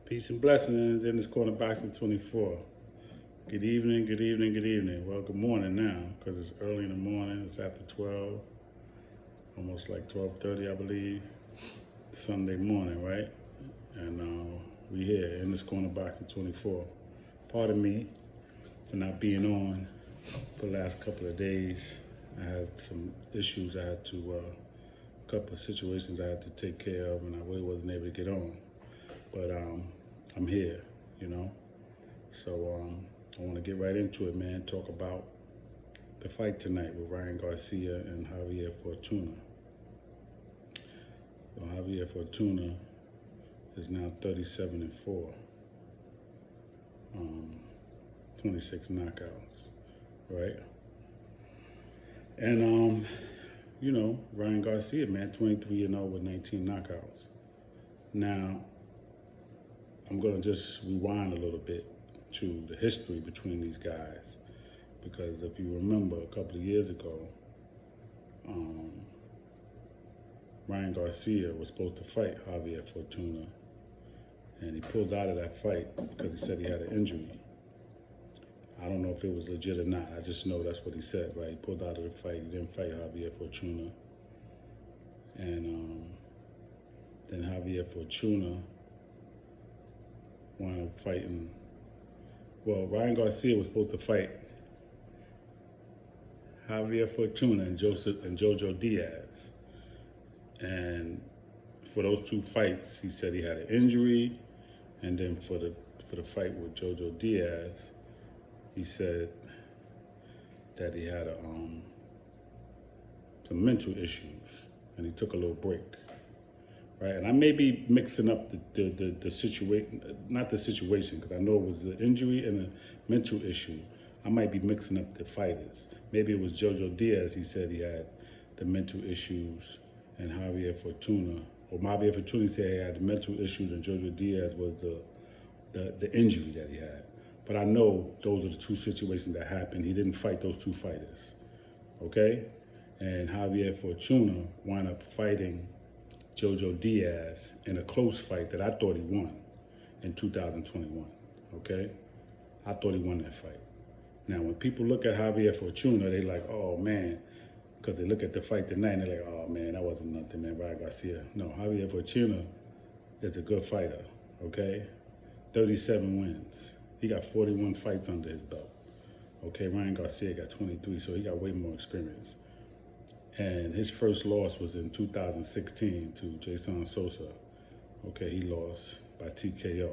Peace and blessings in this corner boxing 24. Good evening, good evening, good evening. Well, good morning now, because it's early in the morning. It's after 12, almost like 12:30, I believe. Sunday morning, right? And we here in this corner boxing 24. Pardon me for not being on for the last couple of days. I had some issues. I had to, a couple of situations I had to take care of, and I really wasn't able to get on. But I'm here, you know. So I want to get right into it, man. Talk about the fight tonight with Ryan Garcia and Javier Fortuna. So Javier Fortuna is now 37-4, 26 knockouts, right? And you know, Ryan Garcia, man, 23-0 with 19 knockouts. Now, I'm gonna just rewind a little bit to the history between these guys, because if you remember a couple of years ago, Ryan Garcia was supposed to fight Javier Fortuna, and he pulled out of that fight because he said he had an injury. I don't know if it was legit or not. I just know that's what he said, right? He pulled out of the fight. He didn't fight Javier Fortuna. And then Javier Fortuna wound up fighting. Well, Ryan Garcia was supposed to fight Javier Fortuna and Jojo Diaz. And for those two fights, he said he had an injury. And then for the fight with Jojo Diaz, he said that he had some mental issues, and he took a little break, right? And I may be mixing up the situation, not the situation, because I know it was the injury and the mental issue. I might be mixing up the fighters. Maybe it was Jojo Diaz. He said he had the mental issues, and Javier Fortuna, or Javier Fortuna said he had the mental issues, and Jojo Diaz was the injury that he had. But I know those are the two situations that happened. He didn't fight those two fighters, okay? And Javier Fortuna wound up fighting Jojo Diaz in a close fight that I thought he won in 2021, okay? I thought he won that fight. Now, when people look at Javier Fortuna, they like, oh, man, because they look at the fight tonight and they're like, oh, man, that wasn't nothing, man, Ryan Garcia. No, Javier Fortuna is a good fighter, okay? 37 wins. He got 41 fights under his belt. Okay, Ryan Garcia got 23, so he got way more experience. And his first loss was in 2016 to Jason Sosa. Okay, he lost by TKO.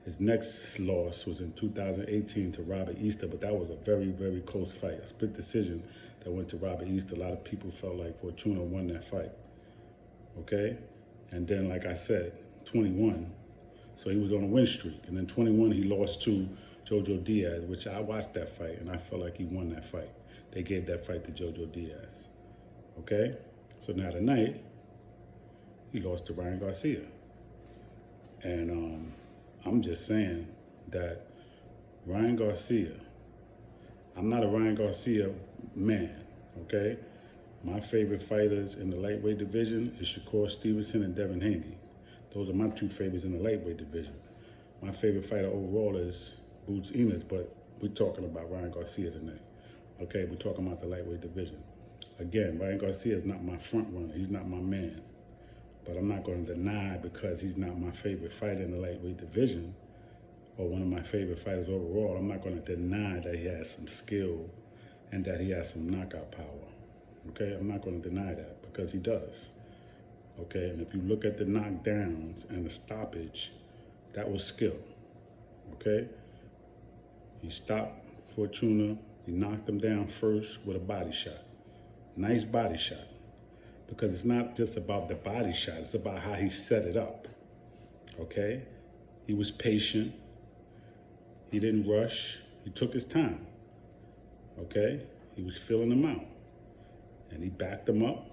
His next loss was in 2018 to Robert Easter, but that was a very, very close fight. A split decision that went to Robert Easter. A lot of people felt like Fortuna won that fight. Okay? And then, like I said, 21. So he was on a win streak. And then 21, he lost to Jojo Diaz, which I watched that fight, and I felt like he won that fight. They gave that fight to Jojo Diaz. Okay? So now tonight, he lost to Ryan Garcia. And I'm just saying that Ryan Garcia, I'm not a Ryan Garcia man, okay? My favorite fighters in the lightweight division is Shakur Stevenson and Devin Haney. Those are my two favorites in the lightweight division. My favorite fighter overall is Boots Enos, but we're talking about Ryan Garcia tonight. Okay, we're talking about the lightweight division. Again, Ryan Garcia is not my front runner. He's not my man. But I'm not going to deny, because he's not my favorite fighter in the lightweight division, or one of my favorite fighters overall, I'm not going to deny that he has some skill and that he has some knockout power. Okay, I'm not going to deny that, because he does. Okay, and if you look at the knockdowns and the stoppage, that was skill. Okay, he stopped Fortuna. He knocked him down first with a body shot. Nice body shot. Because it's not just about the body shot, it's about how he set it up. Okay, he was patient. He didn't rush. He took his time. Okay, he was feeling him out, and he backed him up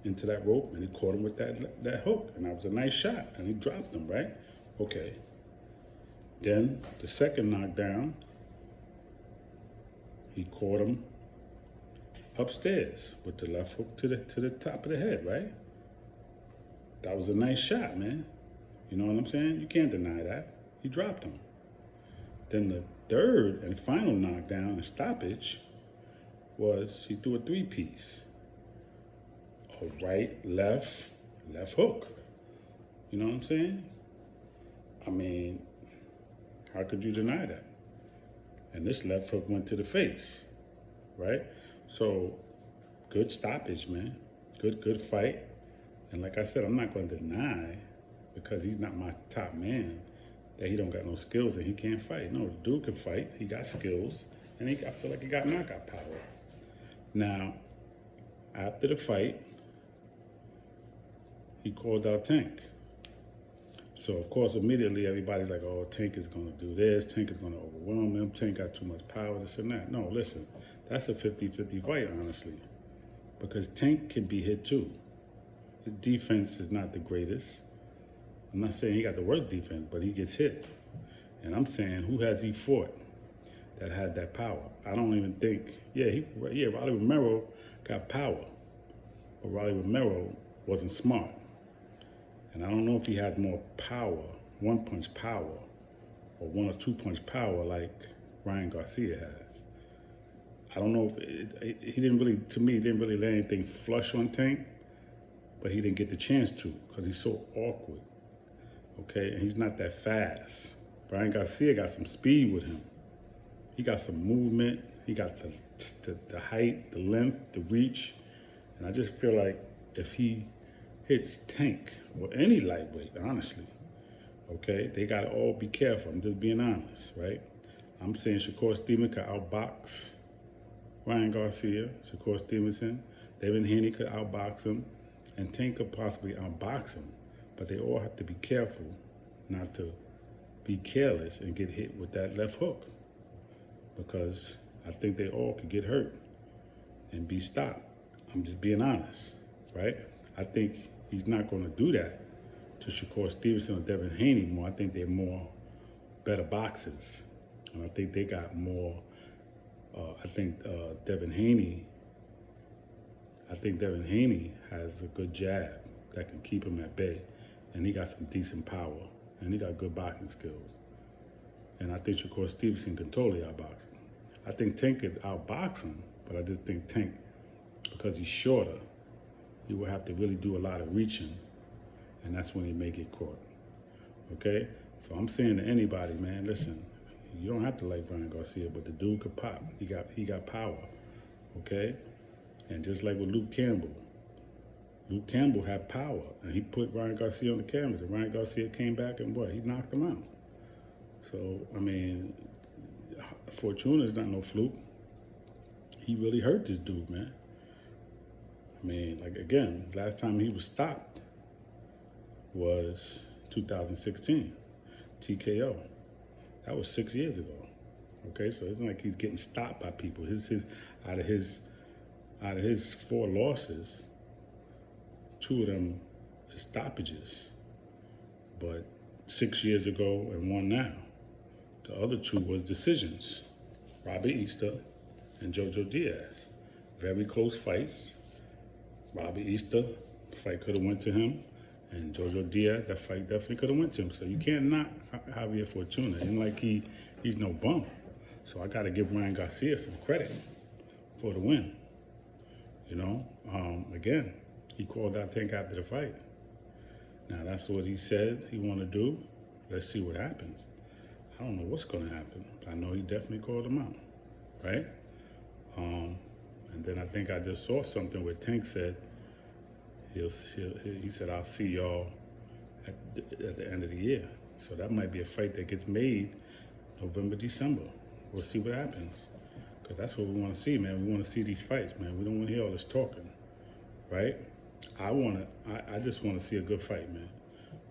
into that rope, and he caught him with that hook, and that was a nice shot, and he dropped him, right? Okay. Then the second knockdown, he caught him upstairs with the left hook to the top of the head, right? That was a nice shot, man. You know what I'm saying? You can't deny that. He dropped him. Then the third and final knockdown and stoppage was he threw a three-piece. A right, left hook. You know what I'm saying? I mean, how could you deny that? And this left hook went to the face, right? So, good stoppage, man. Good fight. And like I said, I'm not going to deny, because he's not my top man, that he don't got no skills and he can't fight. No, the dude can fight. He got skills, and I feel like he got knockout power. Now, after the fight, he called out Tank. So, of course, immediately everybody's like, oh, Tank is going to do this. Tank is going to overwhelm him. Tank got too much power, this and that. No, listen, that's a 50-50 fight, honestly, because Tank can be hit too. His defense is not the greatest. I'm not saying he got the worst defense, but he gets hit. And I'm saying, who has he fought that had that power? I don't even think, Rolly Romero got power, but Rolly Romero wasn't smart. And I don't know if he has more power, one-punch power, or one or two-punch power like Ryan Garcia has. I don't know if he didn't really lay anything flush on Tank, but he didn't get the chance to because he's so awkward, okay? And he's not that fast. Ryan Garcia got some speed with him. He got some movement. He got the height, the length, the reach. And I just feel like if he hits Tank or any lightweight, honestly, okay, they got to all be careful. I'm just being honest, right? I'm saying Shakur Stevenson could outbox Ryan Garcia, Shakur Stevenson. Devin Haney could outbox him, and Tank could possibly outbox him. But they all have to be careful not to be careless and get hit with that left hook, because I think they all could get hurt and be stopped. I'm just being honest, right? I think he's not going to do that to Shakur Stevenson or Devin Haney more. I think they're more better boxers, and I think they got more. I think Devin Haney has a good jab that can keep him at bay, and he got some decent power, and he got good boxing skills. And I think Shakur Stevenson can totally outbox him. I think Tank could outbox him, but I just think Tank, because he's shorter, he will have to really do a lot of reaching, and that's when he may get caught. Okay? So I'm saying to anybody, man, listen, you don't have to like Ryan Garcia, but the dude could pop. He got power. Okay? And just like with Luke Campbell had power, and he put Ryan Garcia on the canvas, and Ryan Garcia came back and he knocked him out. So, I mean, Fortuna is not no fluke. He really hurt this dude, man. I mean, like, again, last time he was stopped was 2016, TKO. That was 6 years ago. Okay, so it's not like he's getting stopped by people. Out of his 4 losses, 2 of them are stoppages. But 6 years ago and 1 now. The other 2 was decisions. Robert Easter and Jojo Diaz. Very close fights. Robert Easter, the fight could have went to him. And Jojo Diaz, that fight definitely could have went to him. So you can't knock Javier Fortuna. Ain't like he's no bum. So I got to give Ryan Garcia some credit for the win. You know, again, he called out Tank after the fight. Now that's what he said he want to do. Let's see what happens. I don't know what's going to happen. I know he definitely called him out, right? And then I think I just saw something where Tank said, he said, I'll see y'all at the end of the year. So that might be a fight that gets made November, December. We'll see what happens. Because that's what we want to see, man. We want to see these fights, man. We don't want to hear all this talking, right? I just want to see a good fight, man.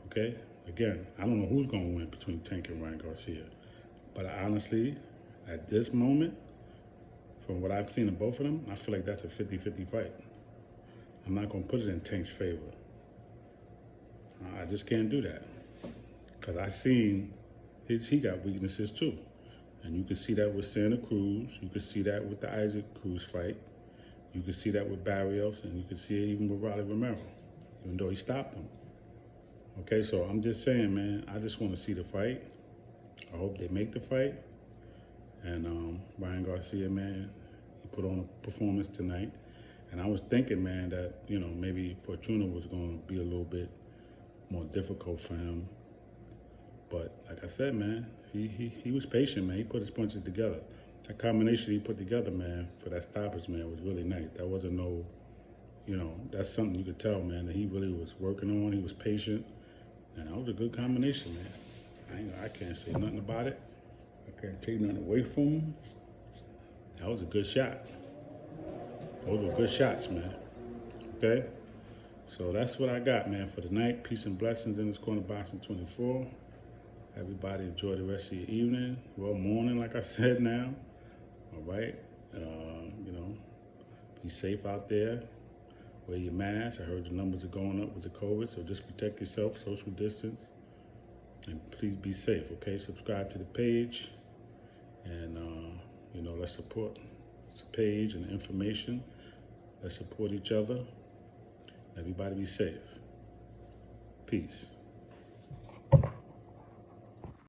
Okay? Again, I don't know who's going to win between Tank and Ryan Garcia. But honestly, at this moment, from what I've seen of both of them, I feel like that's a 50-50 fight. I'm not going to put it in Tank's favor. I just can't do that. Because I seen he got weaknesses too. And you can see that with Santa Cruz. You can see that with the Isaac Cruz fight. You can see that with Barrios. And you can see it even with Rolly Romero, even though he stopped him. Okay, so I'm just saying, man, I just want to see the fight. I hope they make the fight. And Ryan Garcia, man, he put on a performance tonight. And I was thinking, man, that, maybe Fortuna was going to be a little bit more difficult for him. But like I said, man, he was patient, man. He put his punches together. That combination he put together, man, for that stoppage, man, was really nice. That wasn't no, that's something you could tell, man, that he really was working on. He was patient. And that was a good combination, man. I can't say nothing about it. I can't take nothing away from him. That was a good shot. Those were good shots, man. Okay? So that's what I got, man, for tonight. Peace and blessings in this corner boxing 24. Everybody enjoy the rest of your evening. Well, morning, like I said now. All right? Be safe out there. Wear your mask. I heard the numbers are going up with the COVID, so just protect yourself, social distance, and please be safe, okay? Subscribe to the page, and, let's support the page and the information. Let's support each other. Everybody be safe. Peace.